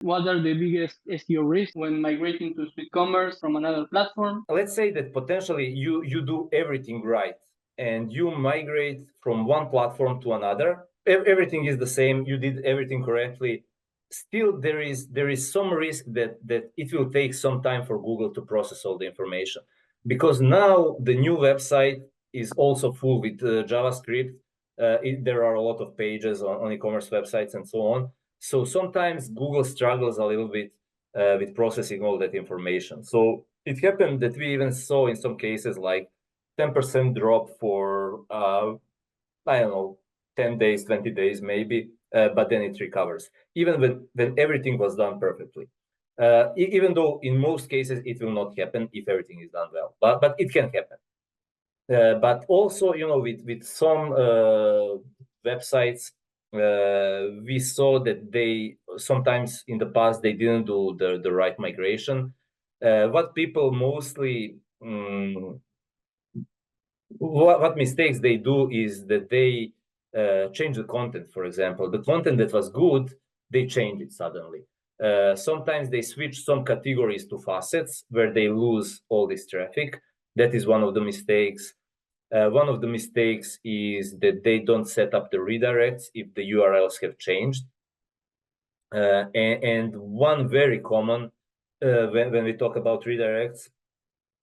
What are the biggest SEO risks when migrating to SweetCommerce from another platform? Let's say that potentially you do everything right and you migrate from one platform to another. Everything is the same. You did everything correctly. Still, there is some risk that it will take some time for Google to process all the information, because now the new website is also full with JavaScript. There are a lot of pages on e-commerce websites and so on. So sometimes Google struggles a little bit with processing all that information. So it happened that we even saw in some cases like 10% drop for I don't know, 10 days, 20 days maybe, but then it recovers, even when everything was done perfectly. Even though in most cases it will not happen if everything is done well, but it can happen. But also, with some websites, we saw that they sometimes in the past they didn't do the right migration. What people mostly what mistakes they do is that they change the content. For example, the content that was good, they change it suddenly. Sometimes they switch some categories to facets where they lose all this traffic. That is one of the mistakes. One of the mistakes is that they don't set up the redirects if the URLs have changed. And one very common when we talk about redirects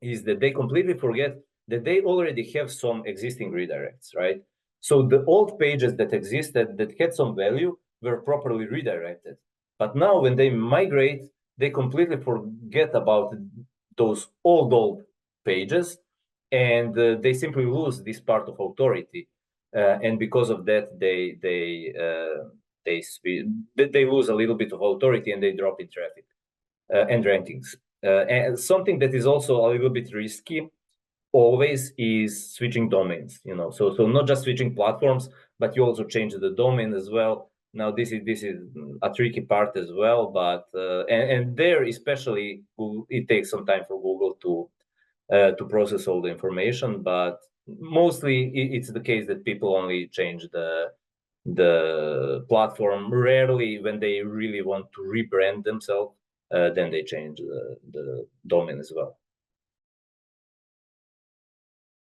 is that they completely forget that they already have some existing redirects, right? So the old pages that existed that had some value were properly redirected. But now when they migrate, they completely forget about those old pages, and they simply lose this part of authority. And because of that, they lose a little bit of authority and they drop in traffic and rankings. And something that is also a little bit risky always is switching domains. So not just switching platforms, but you also change the domain as well. Now this is a tricky part as well, but and there especially it takes some time for Google to process all the information. But mostly it's the case that people only change the platform. Rarely when they really want to rebrand themselves, then they change the domain as well.